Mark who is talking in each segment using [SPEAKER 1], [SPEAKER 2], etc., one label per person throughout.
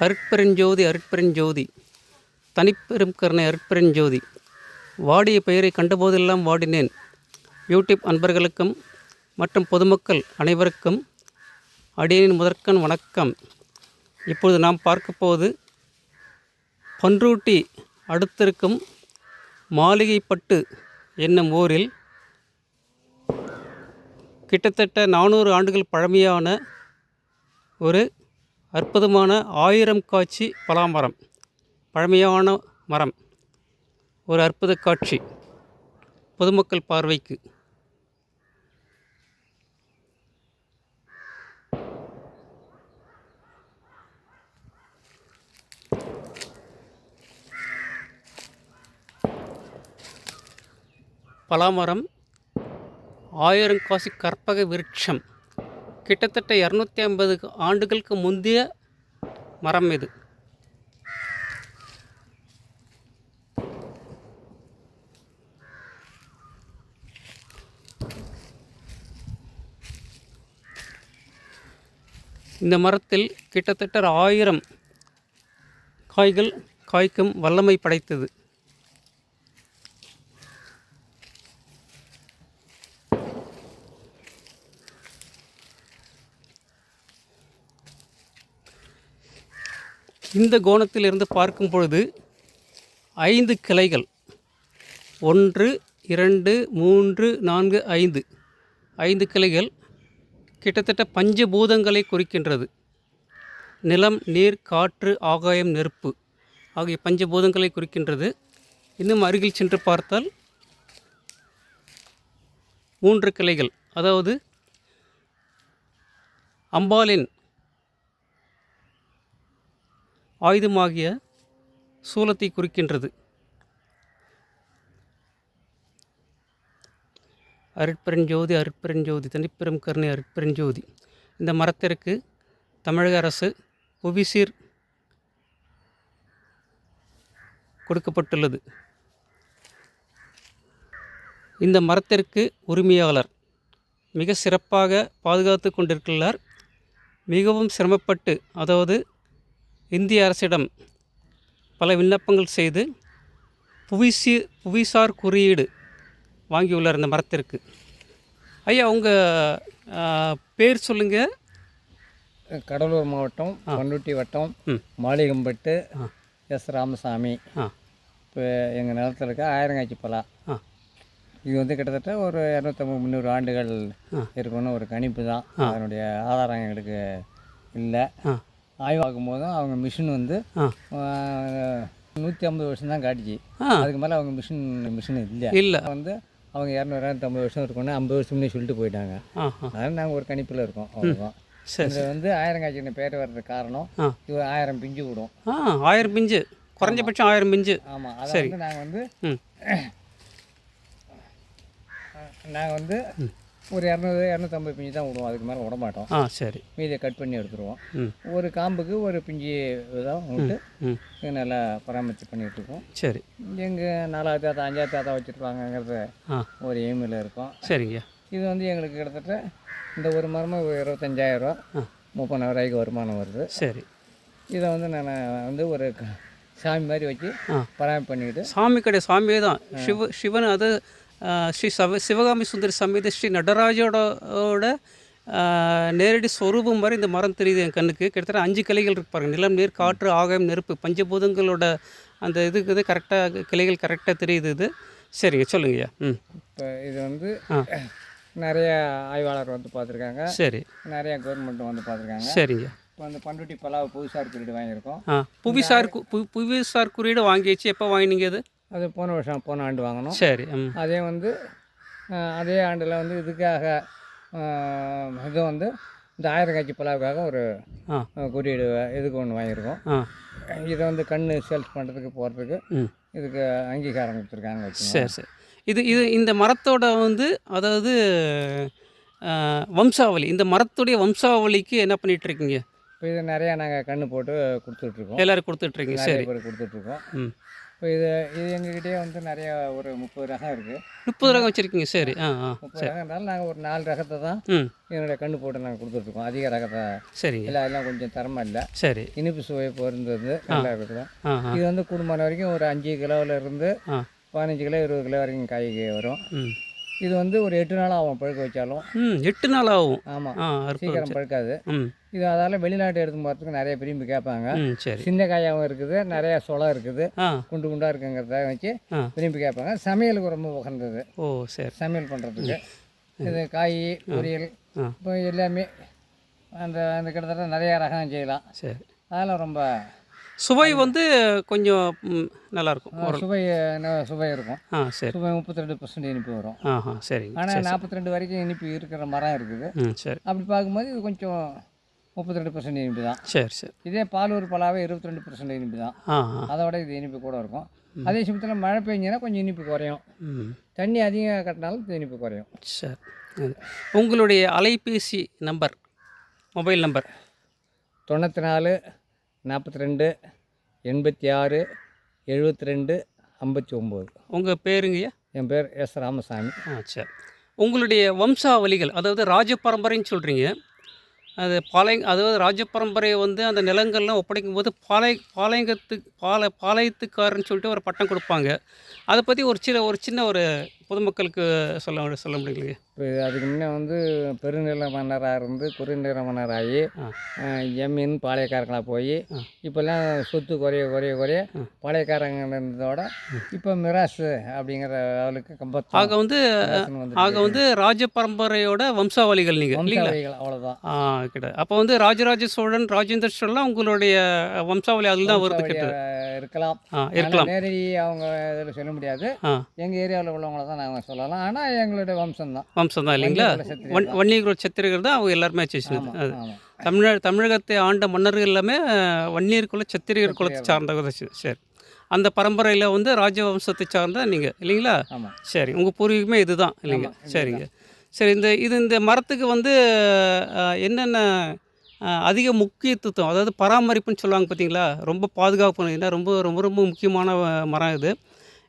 [SPEAKER 1] அருட்பெருஞ்சோதி அருட்பெருஞ்சோதி தனிப்பெரும் கருணை அருட்பெருஞ்சோதி. வாடிய பெயரை கண்டபோதெல்லாம் வாடினேன். யூடியூப் அன்பர்களுக்கும் மற்றும் பொதுமக்கள் அனைவருக்கும் அடியேனின் முதற்கண் வணக்கம். இப்பொழுது நாம் பார்க்க போவது பன்ருட்டி அடுத்திருக்கும் மாளிகைப்பட்டு என்னும் ஊரில் கிட்டத்தட்ட 400 ஆண்டுகள் பழமையான ஒரு அற்புதமான 1000 காட்சி பலாமரம், பழமையான மரம், ஒரு அற்புத காட்சி பொதுமக்கள் பார்வைக்கு. பலாமரம் 1000 காசி கற்பக விருட்சம், கிட்டத்தட்ட 250 ஆண்டுகளுக்கு முந்தைய மரம் இது. இந்த மரத்தில் கிட்டத்தட்ட 1000 காய்கள் காய்க்கும் வல்லமை படைத்தது. இந்த கோணத்திலிருந்து பார்க்கும் பொழுது 5 கிளைகள், 1 2 3 4 5 கிளைகள் கிட்டத்தட்ட பஞ்சபூதங்களை குறிக்கின்றது. நிலம், நீர், காற்று, ஆகாயம், நெருப்பு ஆகிய பஞ்சபூதங்களை குறிக்கின்றது. இன்னும் அருகில் சென்று பார்த்தால் 3 கிளைகள், அதாவது அம்பாளின் ஆயுதமாகிய சூலத்தை குறிக்கின்றது. அருட்பெருஞ்சோதி அருட்பெருஞ்சோதி தனிப்பெரும் கருணை அருட்பெருஞ்சோதி. இந்த மரத்திற்கு தமிழக அரசு புவிசீர் கொடுக்கப்பட்டுள்ளது. இந்த மரத்திற்கு உரிமையாளர் மிக சிறப்பாக பாதுகாத்து கொண்டிருக்கிறார். மிகவும் சிரமப்பட்டு, அதாவது இந்திய அரசிடம் பல விண்ணப்பங்கள் செய்து புவிசார் குறியீடு வாங்கியுள்ளார் இந்த மரத்திற்கு. ஐயா, உங்கள் பேர் சொல்லுங்கள்.
[SPEAKER 2] கடலூர் மாவட்டம் பன்ருட்டி வட்டம் மாளிகம்பட்டு எஸ் ராமசாமி. இப்போ எங்கள் நிலத்தில் இருக்க 1000 காய்ச்சி பலா. இது வந்து கிட்டத்தட்ட ஒரு 250-300 ஆண்டுகள் இருக்குன்னு ஒரு கணிப்பு தான். அதனுடைய ஆதாரம் எங்களுக்கு இல்லை. ஆய்வாகும் போது அவங்க மிஷின் வந்து 150 வருஷம் தான் காட்டுச்சு. அதுக்கு மேலே அவங்க மிஷின் இல்லை. வந்து அவங்க 200-250 வருஷம் இருக்குன்னு 50 வருஷம் முன்னே சொல்லிட்டு போயிட்டாங்க. அதனால் நாங்கள் ஒரு கணிப்பில் இருக்கோம், அவ்வளோதான். இது வந்து 1000 காய்ச்சின்னு பேர் வர்றதுக்கு காரணம், இது 1000 பிஞ்சு விடும்.
[SPEAKER 1] 1000 பிஞ்சு, குறைஞ்சபட்சம் 1000 பிஞ்சு.
[SPEAKER 2] ஆமாம், அதை வந்து நாங்கள் வந்து ஒரு 200-250 பிஞ்சு தான் விடுவோம், அதுக்கு மேலே விட மாட்டோம்.
[SPEAKER 1] சரி,
[SPEAKER 2] மீதியை கட் பண்ணி எடுத்துருவோம். ஒரு காம்புக்கு ஒரு பிஞ்சு தான் விட்டு நல்லா பராமரித்து பண்ணிகிட்டு இருக்கோம். சரி, எங்கள் 4வது தாத்தா 5வது தாத்தா வச்சுருப்பாங்கங்கிறது ஒரு எய்மில் இருக்கும்.
[SPEAKER 1] சரிங்க.
[SPEAKER 2] இது வந்து எங்களுக்கு கிட்டத்தட்ட இந்த ஒரு மரமாக 25,000 ரூபா 30,000 வருமானம் வருது. சரி, இதை வந்து நான் வந்து ஒரு சாமி மாதிரி வச்சு பராமரி பண்ணிக்கிட்டு.
[SPEAKER 1] சாமி கிடையாது, சாமியே தான். சிவன், அது ஸ்ரீ சிவகாமி சுந்தரி சமேத ஸ்ரீ நடராஜோட நேரடி சொரூபம் மாதிரி இந்த மரம் தெரியுது என் கண்ணுக்கு. கிட்டத்தட்ட 5 கிளைகள் இருக்கு பாருங்கள். நிலம், நீர், காற்று, ஆகாயம், நெருப்பு பஞ்சபூதங்களோட அந்த இதுக்கு கரெக்டாக கிளைகள் கரெக்டாக தெரியுது இது. சரிங்க, சொல்லுங்கய்யா.
[SPEAKER 2] இப்போ இது வந்து நிறைய ஆய்வாளர் வந்து பார்த்துருக்காங்க. சரி, நிறைய கவர்மெண்ட்டும் வந்து பார்த்துருக்காங்க.
[SPEAKER 1] சரிங்க.
[SPEAKER 2] இப்போ அந்த பன்ருட்டி பலாவை புவிசார் குறியீடு வாங்கியிருக்கோம்.
[SPEAKER 1] புவிசார் குறியீடு வாங்கிடுச்சு. எப்போ வாங்கினீங்க அது?
[SPEAKER 2] போன ஆண்டு வாங்கினோம்.
[SPEAKER 1] சரி.
[SPEAKER 2] அதே வந்து அதே ஆண்டில் வந்து இதுக்காக இது வந்து இந்த 1000 காய்ச்சி பலாவுக்காக ஒரு குறியீடு இதுக்கு ஒன்று வாங்கியிருக்கோம். இதை வந்து கண்ணு சேல்ஸ் பண்ணுறதுக்கு போகிறதுக்கு இதுக்கு அங்கீகாரம் கொடுத்துருக்காங்க.
[SPEAKER 1] சரி சரி. இந்த மரத்தோட வந்து, அதாவது வம்சாவளி, இந்த மரத்துடைய வம்சாவளிக்கு என்ன பண்ணிகிட்ருக்கீங்க?
[SPEAKER 2] இப்போ இது நிறையா நாங்கள் கண்ணு போட்டு கொடுத்துட்ருக்கோம்.
[SPEAKER 1] எல்லோரும் கொடுத்துட்ருக்கீங்க. சரி,
[SPEAKER 2] கொடுத்துட்ருக்கோம். இப்போ இது எங்ககிட்டயே வந்து நிறைய ஒரு 30 ரகம் இருக்குது.
[SPEAKER 1] 30 ரகம் வச்சுருக்கீங்க. சரி.
[SPEAKER 2] 30 ரகம் இருந்தாலும் நாங்கள் ஒரு 4 ரகத்தை தான்
[SPEAKER 1] ம்
[SPEAKER 2] என்னுடைய கன்று போட்டு நாங்கள் கொடுத்துட்ருக்கோம். அதிக ரகத்தை
[SPEAKER 1] சரிங்க.
[SPEAKER 2] எல்லாம் கொஞ்சம் தரமாக இல்லை.
[SPEAKER 1] சரி.
[SPEAKER 2] இனிப்பு சுவை பொருந்தது நல்லா இருக்குது.
[SPEAKER 1] ஆ
[SPEAKER 2] இது வந்து குடும்பம் வரைக்கும் ஒரு 5 கிலோவில் இருந்து
[SPEAKER 1] ஆ
[SPEAKER 2] 15 கிலோ 20 கிலோ வரைக்கும் காய்க்கு வரும்.
[SPEAKER 1] ம்
[SPEAKER 2] இது வந்து ஒரு 8 நாள் ஆகும் பழுக்க வச்சாலும்.
[SPEAKER 1] 8 நாள் ஆகும்.
[SPEAKER 2] ஆமாம்,
[SPEAKER 1] அற்புதம்.
[SPEAKER 2] சீக்கிரம் பழுக்காது.
[SPEAKER 1] ம்
[SPEAKER 2] இது அதால் வெளிநாட்டு எடுத்து போகிறதுக்கு நிறைய விரும்பி கேட்பாங்க.
[SPEAKER 1] சரி.
[SPEAKER 2] சின்ன காயாகவும் இருக்குது, நிறையா சொலம் இருக்குது,
[SPEAKER 1] ஆ
[SPEAKER 2] குண்டு குண்டாக இருக்குங்கிறத வச்சு
[SPEAKER 1] ஆ
[SPEAKER 2] விரும்பி கேட்பாங்க. சமையலுக்கு ரொம்ப உகந்தது,
[SPEAKER 1] ஓ சரி.
[SPEAKER 2] சமையல் பண்ணுறதுக்கு. இது காய் பொரியல் இப்போ எல்லாமே அந்த அந்த கிட்டத்தட்ட நிறையா ரகம் செய்யலாம்.
[SPEAKER 1] சரி.
[SPEAKER 2] அதெல்லாம் ரொம்ப
[SPEAKER 1] சுவை வந்து கொஞ்சம் நல்லாயிருக்கும்.
[SPEAKER 2] சுவை இருக்கும்.
[SPEAKER 1] சரி.
[SPEAKER 2] சுவை 32% இனிப்பு வரும்.
[SPEAKER 1] சரிங்க.
[SPEAKER 2] ஆனால் 42 வரைக்கும் இனிப்பு இருக்கிற மரம் இருக்குது.
[SPEAKER 1] சரி.
[SPEAKER 2] அப்படி பார்க்கும்போது இது கொஞ்சம் 32% இனிப்பு தான்.
[SPEAKER 1] சரி சரி.
[SPEAKER 2] இதே பாலூர் பலாவே 22% இனிப்பு தான். அதோட இது இனிப்பு கூட இருக்கும். அதே சமயத்தில் மழை பெஞ்சுன்னா கொஞ்சம் இனிப்பு குறையும். தண்ணி அதிகம் கட்டினாலும் இனிப்பு குறையும்.
[SPEAKER 1] சரி. உங்களுடைய அலைபேசி நம்பர், மொபைல் நம்பர்?
[SPEAKER 2] 94 42 86 72 59.
[SPEAKER 1] உங்கள் பேருங்கய்யா?
[SPEAKER 2] என் பேர் எஸ் ராமசாமி.
[SPEAKER 1] சரி. உங்களுடைய வம்சாவளிகள், அதாவது ராஜ பரம்பரைன்னு சொல்கிறீங்க, அது அதாவது ராஜ பரம்பரையை வந்து அந்த நிலங்கள்லாம் ஒப்படைக்கும் போது பாளையத்துக்காரன்னு சொல்லிட்டு ஒரு பட்டம் கொடுப்பாங்க. அதை பற்றி ஒரு சின்ன ஒரு பொதுமக்களுக்கு சொல்ல முடியலைங்க?
[SPEAKER 2] இப்போ அதுக்கு முன்னே வந்து பெருநில மன்னராக இருந்து குறுநில மன்னராகி ஜமீன் பாளையக்காரங்களாக போய் இப்போல்லாம் சொத்து குறைய குறைய குறைய பாளையக்காரங்க இருந்ததோட இப்போ மிராசு அப்படிங்கிற அவளுக்கு கம்பத்து.
[SPEAKER 1] ஆக வந்து ராஜ பரம்பரையோட வம்சாவளிகள் நீங்கள் இல்லைங்களா?
[SPEAKER 2] அவ்வளோதான்.
[SPEAKER 1] கிட்ட அப்போ வந்து ராஜராஜ சோழன், ராஜேந்திர சோழன்லாம் உங்களுடைய வம்சாவளி அதில் தான் வருது கிட்ட
[SPEAKER 2] இருக்கலாம். நேரடி அவங்க இதில் சொல்ல முடியாது. எங்கள் ஏரியாவில் உள்ளவங்கள தான் நாங்கள் சொல்லலாம். ஆனால் எங்களுடைய வம்சம் தான்
[SPEAKER 1] இல்லைங்களா? வன்னியகுல சத்திரிகள் தான் அவங்க எல்லாருமே வச்சுருந்தது. அது தமிழகத்தை ஆண்ட மன்னர்கள் எல்லாமே வன்னியர் குல சத்திரியர் குலத்தை சார்ந்தவங்க. சரி. அந்த பரம்பரையில் வந்து ராஜவம்சத்தை சார்ந்த நீங்கள் இல்லைங்களா? சரி. உங்கள் பூர்வீகமே இதுதான் இல்லைங்க? சரிங்க. சரி. இந்த மரத்துக்கு வந்து என்னென்ன அதிக முக்கியத்துவம், அதாவது பராமரிப்புன்னு சொல்லுவாங்க பார்த்தீங்களா? ரொம்ப பாதுகாப்பு, ஏன்னா ரொம்ப ரொம்ப ரொம்ப முக்கியமான மரம் இது.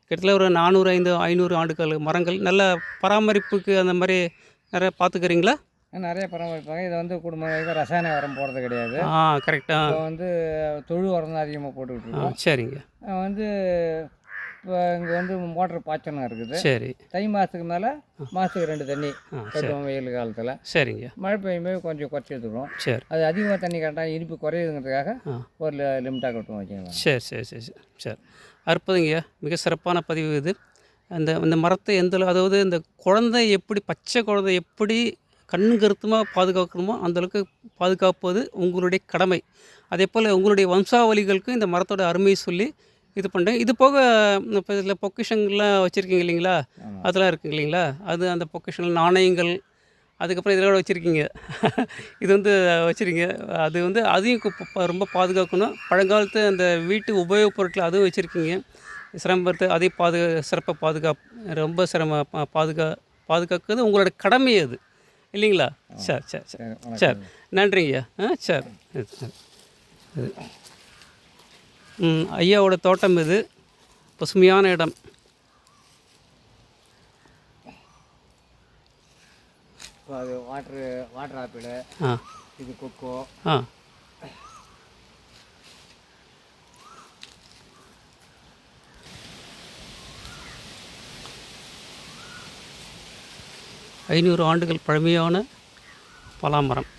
[SPEAKER 1] கிட்டத்தட்ட ஒரு 400-500 ஆண்டுகள் மரங்கள். நல்ல பராமரிப்புக்கு அந்த மாதிரி நிறைய பார்த்துக்கிறீங்களா?
[SPEAKER 2] நிறைய பராமரிப்பாங்க. இதை வந்து குடும்பம் ரசாயன உரம் போடுறது கிடையாது.
[SPEAKER 1] கரெக்டாக.
[SPEAKER 2] இப்போ வந்து தொழு உரம் தான் அதிகமாக போட்டுக்கிட்டு.
[SPEAKER 1] சரிங்க.
[SPEAKER 2] வந்து இப்போ இங்கே வந்து மோட்டர் பாய்ச்சணும் இருக்குது.
[SPEAKER 1] சரி.
[SPEAKER 2] தை மாதத்துக்கு மேலே மாதத்துக்கு 2 தண்ணி கட்டுவோம் வெயில் காலத்தில்.
[SPEAKER 1] சரிங்க.
[SPEAKER 2] மழை பெய்யும்போது கொஞ்சம் குறைச்சி எடுத்துக்கிறோம்.
[SPEAKER 1] சரி.
[SPEAKER 2] அது அதிகமாக தண்ணி கட்டால் இனிப்பு குறையுதுங்கிறதுக்காக ஒரு லிமிட்டாக கட்டுவோம் வச்சுக்கலாம்.
[SPEAKER 1] சரி. அற்புதங்கய்யா, மிக சிறப்பான பதிவு இது. இந்த மரத்தை அதாவது இந்த பச்சை குழந்தை எப்படி கருத்துமாக பாதுகாக்கணுமோ அந்தளவுக்கு பாதுகாப்பது உங்களுடைய கடமை. அதே போல் உங்களுடைய வம்சாவளிகளுக்கும் இந்த மரத்தோட அருமையை சொல்லி இது பண்ணுறேன். இது போக இப்போ இதில் பொக்கிஷங்கள்லாம் வச்சுருக்கீங்க இல்லைங்களா? அதெல்லாம் இருக்குது இல்லைங்களா? அது அந்த பொக்கிஷங்கள், நாணயங்கள், அதுக்கப்புறம் இதோட வச்சுருக்கீங்க. இது வந்து வச்சுருக்கீங்க. அது வந்து அதையும் ரொம்ப பாதுகாக்கணும். பழங்காலத்து அந்த வீட்டு உபயோகப் பொருட்கள் அதுவும் வச்சுருக்கீங்க. சிரமத்தை அதையும் சிறப்பாக ரொம்ப பாதுகாக்கிறது உங்களோட கடமை அது இல்லைங்களா? சரி. நன்றிங்கய்யா. சரி. ஐயாவோட தோட்டம் இது. பசுமையான இடம்.
[SPEAKER 2] அது வாட்டர் ஆப்பிள், இது கொக்கோ.
[SPEAKER 1] ஐநூறு ஆண்டுகள் பழமையான பலாமரம்.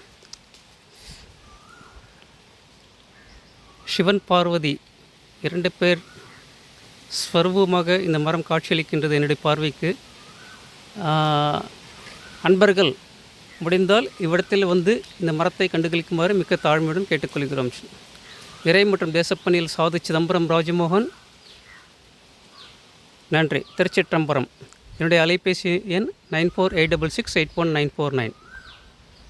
[SPEAKER 1] சிவன் பார்வதி 2 பேர் ஸ்வரூபமாக இந்த மரம் காட்சியளிக்கின்றது என்னுடைய பார்வைக்கு. அன்பர்கள் முடிந்தால் இவ்விடத்தில் வந்து இந்த மரத்தை கண்டுகளிக்குமாறு மிக்க தாழ்மையுடன் கேட்டுக்கொள்கிறோம். இறை மற்றும் தேசப்பணியில் சாது சிதம்பரம் ராஜமோகன். நன்றி. திருச்சிற்றம்பலம். என்னுடைய அலைபேசி எண் 9486681949.